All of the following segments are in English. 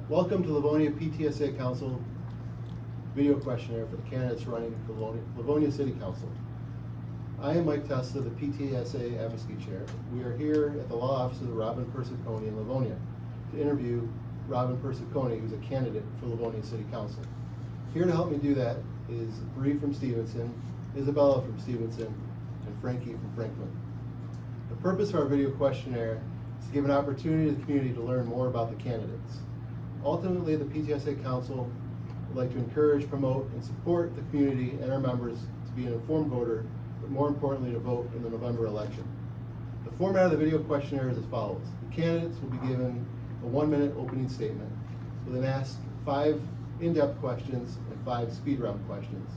Welcome to Livonia PTSA Council video questionnaire for the candidates running for Livonia City Council. I am Mike Testa, the PTSA Advocacy Chair. We are here at the law office of Robin Persiconi in Livonia to interview Robin Persiconi, who's a candidate for Livonia City Council. Here to help me do that is Bree from Stevenson, Isabella from Stevenson, and Frankie from Franklin. The purpose of our video questionnaire is to give an opportunity to the community to learn more about the candidates. Ultimately, the PTSA Council would like to encourage, promote, and support the community and our members to be an informed voter, but more importantly, to vote in the November election. The format of the video questionnaire is as follows. The candidates will be given a 1-minute opening statement, with then asked 5 in-depth questions and 5 speed round questions.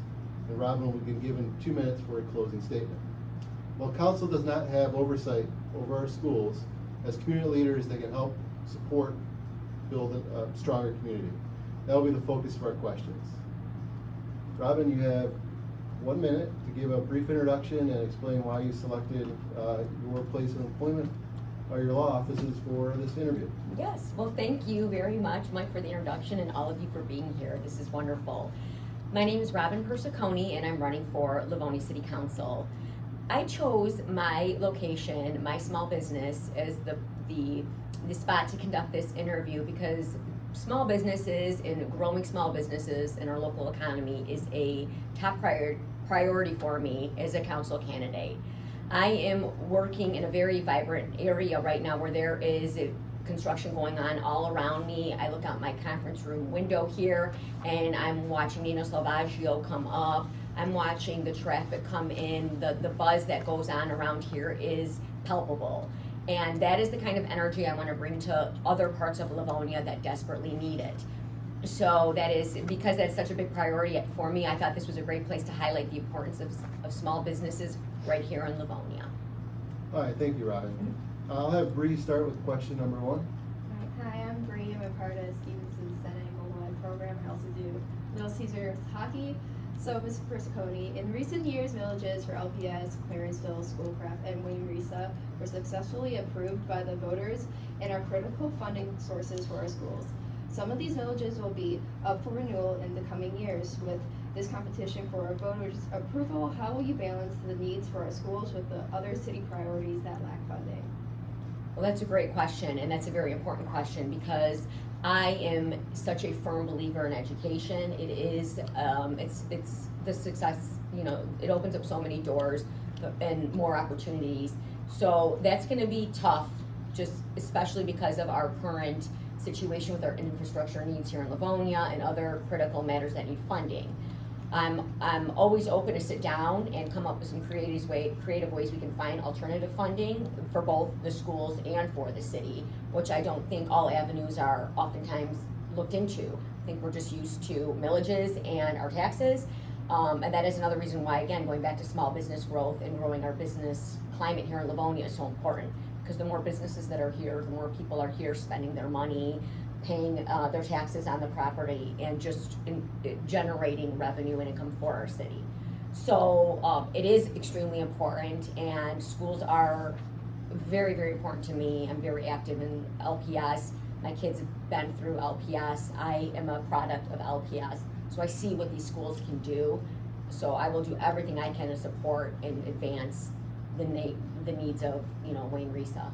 And Robin will be given 2 minutes for a closing statement. While Council does not have oversight over our schools, as community leaders, they can help support, build a stronger community. That will be the focus of our questions. Robin, you have 1 minute to give a brief introduction and explain why you selected your place of employment or your law offices for this interview. Yes, well, thank you very much, Mike, for the introduction, and all of you for being here. This is wonderful. My name is Robin Persiconi, and I'm running for Livonia City Council. I chose my location, my small business, as the spot to conduct this interview because small businesses and growing small businesses in our local economy is a top priority for me as a council candidate. I am working in a very vibrant area right now where there is construction going on all around me. I look out my conference room window here and I'm watching Nino Salvaggio come up. I'm watching the traffic come in. The buzz that goes on around here is palpable. And that is the kind of energy I want to bring to other parts of Livonia that desperately need it. So that is, because that's such a big priority for me, I thought this was a great place to highlight the importance of small businesses right here in Livonia. All right, thank you, Robin. I'll have Bree start with question number 1. Hi, I'm Bree. I'm a part of Stevenson's Senate Online program. I also do Little Caesars hockey. So, Ms. Persiconi, in recent years, villages for LPS, Clarenceville, Schoolcraft, and Wayne Risa were successfully approved by the voters and are critical funding sources for our schools. Some of these villages will be up for renewal in the coming years. With this competition for our voters' approval, how will you balance the needs for our schools with the other city priorities that lack funding? Well, that's a great question, and that's a very important question because I am such a firm believer in education. It is, it's the success, it opens up so many doors and more opportunities. So that's gonna be tough, just especially because of our current situation with our infrastructure needs here in Livonia and other critical matters that need funding. I'm always open to sit down and come up with some creative ways we can find alternative funding for both the schools and for the city, which I don't think all avenues are oftentimes looked into. I think we're just used to millages and our taxes, and that is another reason why, again, going back to small business growth and growing our business climate here in Livonia is so important, because the more businesses that are here, the more people are here spending their money, paying their taxes on the property, and just generating revenue and income for our city. So it is extremely important, and schools are very, very important to me. I'm very active in LPS. My kids have been through LPS. I am a product of LPS, so I see what these schools can do. So I will do everything I can to support and advance the needs of Wayne Risa.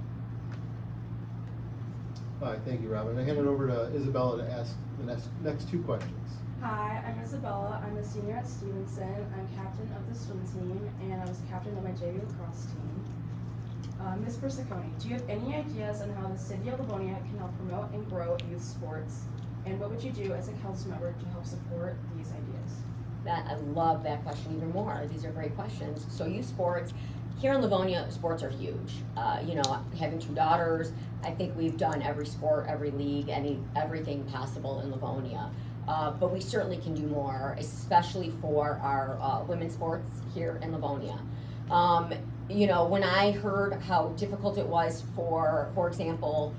All right, thank you, Robin. I hand it over to Isabella to ask the next 2 questions. Hi, I'm Isabella. I'm a senior at Stevenson. I'm captain of the swim team, and I was captain of my JV lacrosse team. Ms. Persiconi, do you have any ideas on how the city of Livonia can help promote and grow youth sports? And what would you do as a council member to help support these ideas? I love that question even more. These are great questions. So youth sports, here in Livonia, sports are huge. Having 2 daughters, I think we've done every sport, every league, everything possible in Livonia. But we certainly can do more, especially for our women's sports here in Livonia. When I heard how difficult it was for example,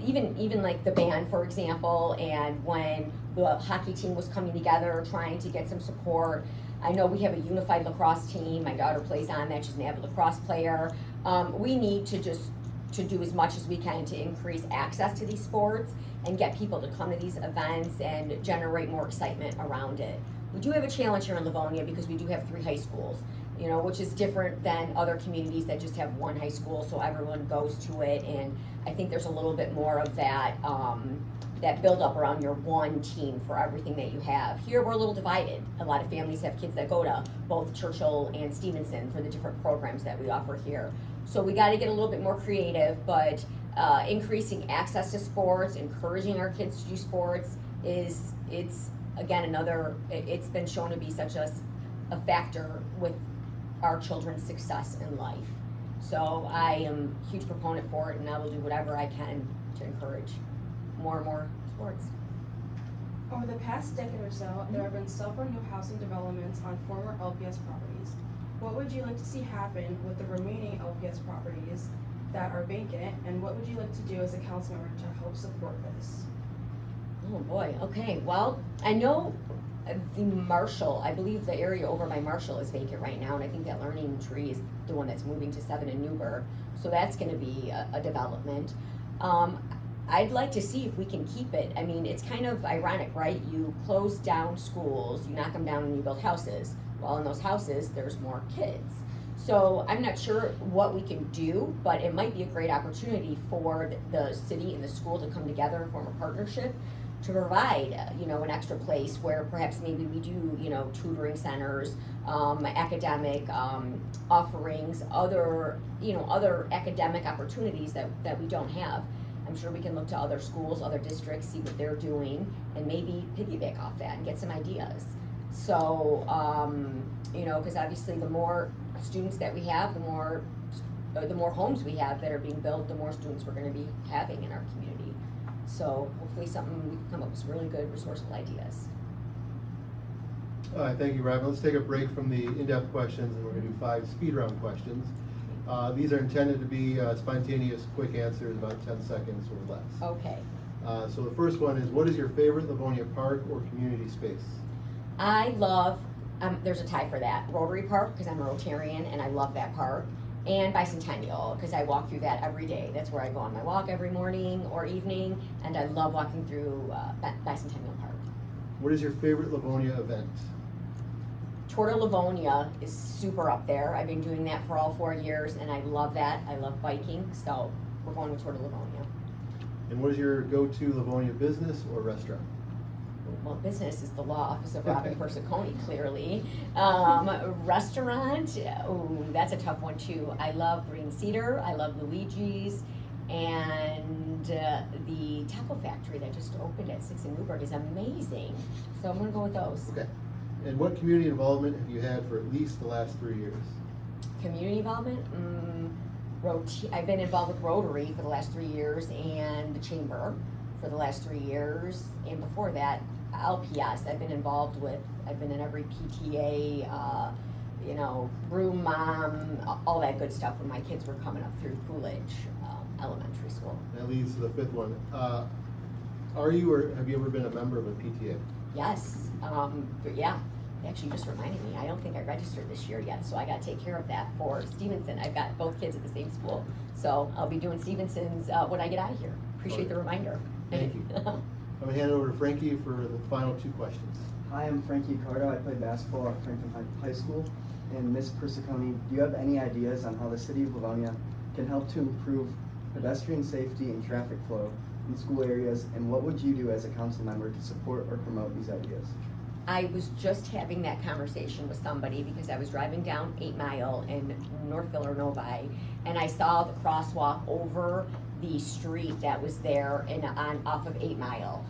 even like the band, for example, and when the hockey team was coming together, trying to get some support. I know we have a unified lacrosse team. My daughter plays on that. She's an avid lacrosse player. We need to just to do as much as we can to increase access to these sports and get people to come to these events and generate more excitement around it. We do have a challenge here in Livonia because we do have 3 high schools, you know, which is different than other communities that just have 1 high school, so everyone goes to it. And I think there's a little bit more of that that build up around your one team for everything that you have. Here we're a little divided. A lot of families have kids that go to both Churchill and Stevenson for the different programs that we offer here. So we got to get a little bit more creative, but increasing access to sports, encouraging our kids to do sports it's again it's been shown to be such a factor with our children's success in life. So I am a huge proponent for it, and I will do whatever I can to encourage more and more sports. Over the past decade or so, there have been several new housing developments on former LPS properties. What would you like to see happen with the remaining LPS properties that are vacant, and what would you like to do as a council member to help support this? Oh boy, okay, well, I know the Marshall, I believe the area over by Marshall is vacant right now, and I think that Learning Tree is the one that's moving to 7 in Newburgh, so that's gonna be a development. I'd like to see if we can keep it. I mean, it's kind of ironic, right? You close down schools, you knock them down and you build houses. Well, in those houses, there's more kids. So I'm not sure what we can do, but it might be a great opportunity for the city and the school to come together and form a partnership to provide, you know, an extra place where perhaps maybe we do, you know, tutoring centers, academic offerings, other academic opportunities that we don't have. I'm sure we can look to other schools, other districts, see what they're doing, and maybe piggyback off that and get some ideas. So, you know, because obviously the more students that we have, the more homes we have that are being built, the more students we're going to be having in our community. So hopefully we can come up with some really good resourceful ideas. All right, thank you, Robin. Let's take a break from the in-depth questions, and we're going to do 5 speed round questions. These are intended to be spontaneous, quick answers, about 10 seconds or less. Okay. So the first one is, what is your favorite Livonia park or community space? I love, there's a tie for that, Rotary Park, because I'm a Rotarian and I love that park, and Bicentennial, because I walk through that every day. That's where I go on my walk every morning or evening, and I love walking through Bicentennial Park. What is your favorite Livonia event? Tour de Livonia is super up there. I've been doing that for all 4 years, and I love that. I love biking, so we're going to Tour de Livonia. And what is your go-to Livonia business or restaurant? Well, business is the law office of Robin Persiconi, clearly. Restaurant, ooh, that's a tough one too. I love Green Cedar, I love Luigi's, and the Taco Factory that just opened at 6 in Newburgh is amazing. So I'm gonna go with those. Okay. And what community involvement have you had for at least the last 3 years? Community involvement? I've been involved with Rotary for the last 3 years and the Chamber for the last 3 years. And before that, LPS. I've been in every PTA, you know, room mom, all that good stuff when my kids were coming up through Coolidge Elementary School. That leads to the 5th one. Are you or have you ever been a member of a PTA? Yes, but yeah, it actually just reminded me, I don't think I registered this year yet, so I gotta take care of that for Stevenson. I've got both kids at the same school, so I'll be doing Stevenson's when I get out of here. Appreciate the reminder. Thank you. I'm gonna hand it over to Frankie for the final 2 questions. Hi, I'm Frankie Cardo. I play basketball at Franklin High School. And Ms. Persiconi, do you have any ideas on how the city of Livonia can help to improve pedestrian safety and traffic flow in school areas? And what would you do as a council member to support or promote these ideas? I was just having that conversation with somebody because I was driving down 8 Mile in Northville or Novi, and I saw the crosswalk over the street that was there off of 8 Mile.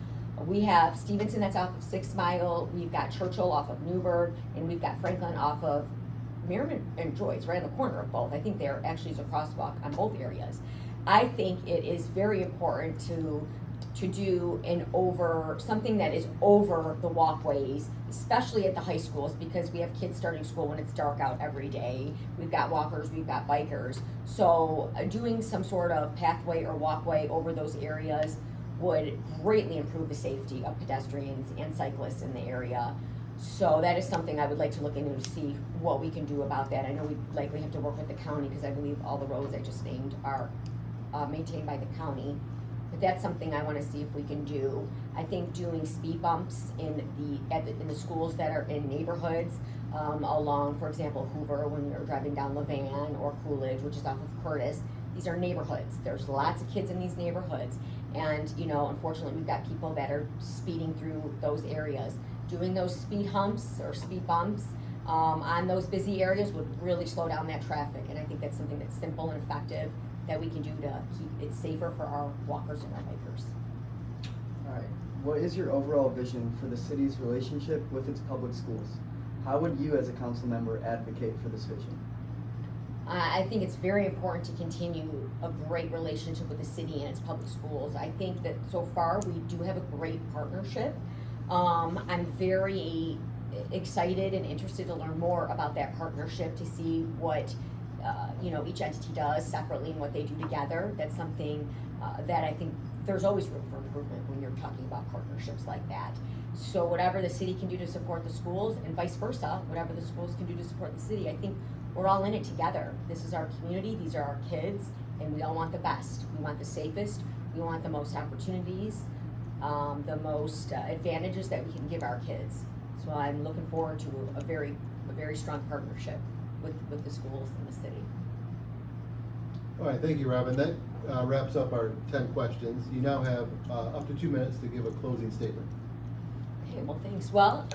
We have Stevenson that's off of 6 Mile, we've got Churchill off of Newburgh, and we've got Franklin off of Merriman and Joyce, right on the corner of both. I think there actually is a crosswalk on both areas. I think it is very important to do something that is over the walkways, especially at the high schools, because we have kids starting school when it's dark out every day. We've got walkers, we've got bikers. So doing some sort of pathway or walkway over those areas would greatly improve the safety of pedestrians and cyclists in the area. So that is something I would like to look into to see what we can do about that. I know we likely have to work with the county because I believe all the roads I just named are maintained by the county. But that's something I wanna see if we can do. I think doing speed bumps in the schools that are in neighborhoods, along, for example, Hoover, when you're driving down Levan, or Coolidge, which is off of Curtis. These are neighborhoods. There's lots of kids in these neighborhoods. And, unfortunately, we've got people that are speeding through those areas. Doing those speed humps or speed bumps, on those busy areas would really slow down that traffic. And I think that's something that's simple and effective that we can do to keep it safer for our walkers and our bikers. All right. What is your overall vision for the city's relationship with its public schools? How would you, as a council member, advocate for this vision? I think it's very important to continue a great relationship with the city and its public schools. I think that so far we do have a great partnership. I'm very excited and interested to learn more about that partnership, to see what each entity does separately and what they do together. That's something that I think there's always room for improvement when you're talking about partnerships like that. So whatever the city can do to support the schools, and vice versa, whatever the schools can do to support the city, I think we're all in it together. This is our community, these are our kids, and we all want the best. We want the safest, we want the most opportunities, the most advantages that we can give our kids. So I'm looking forward to a very strong partnership with the schools and the city. All right, thank you, Robin. That wraps up our 10 questions. You now have up to 2 minutes to give a closing statement. Okay, well, thanks. Well,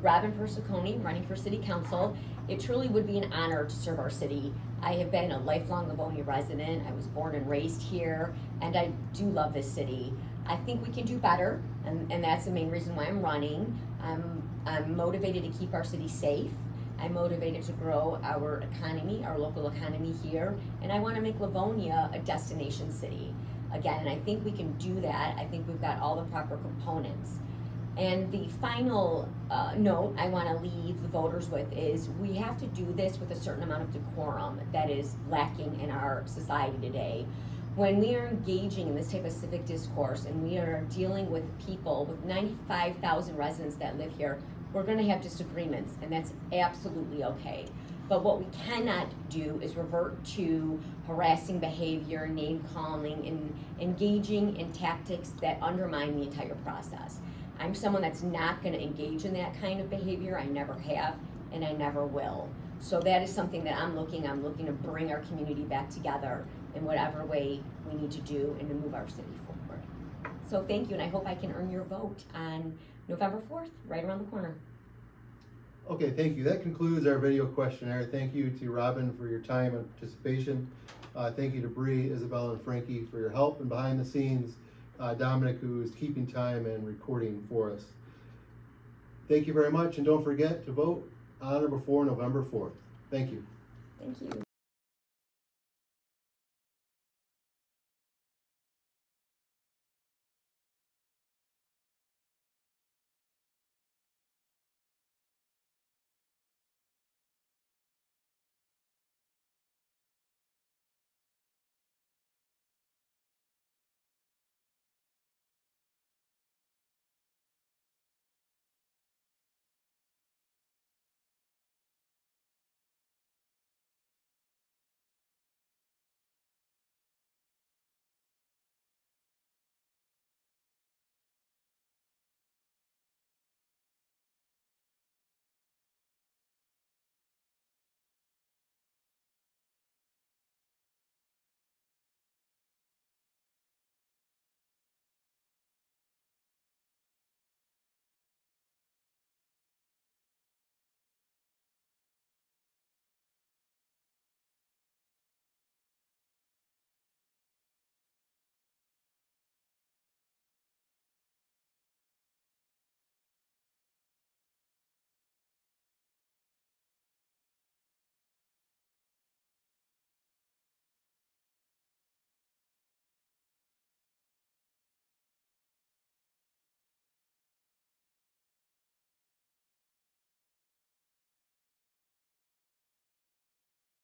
Robin Persiconi, running for city council. It truly would be an honor to serve our city. I have been a lifelong Livonia resident. I was born and raised here, and I do love this city. I think we can do better, and that's the main reason why I'm running. I'm motivated to keep our city safe. I'm motivated to grow our economy, our local economy here, and I want to make Livonia a destination city. Again, and I think we can do that. I think we've got all the proper components. And the final note I want to leave the voters with is we have to do this with a certain amount of decorum that is lacking in our society today. When we are engaging in this type of civic discourse and we are dealing with people, with 95,000 residents that live here, we're going to have disagreements, and that's absolutely okay. But what we cannot do is revert to harassing behavior, name calling, and engaging in tactics that undermine the entire process. I'm someone that's not going to engage in that kind of behavior. I never have, and I never will. So that is something that I'm looking to bring our community back together in whatever way we need to do and to move our city forward. So thank you, and I hope I can earn your vote on November 4th, right around the corner. Okay, thank you. That concludes our video questionnaire. Thank you to Robin for your time and participation. Thank you to Bree, Isabella, and Frankie for your help, and behind the scenes, Dominic, who is keeping time and recording for us. Thank you very much, and don't forget to vote on or before November 4th. Thank you. Thank you.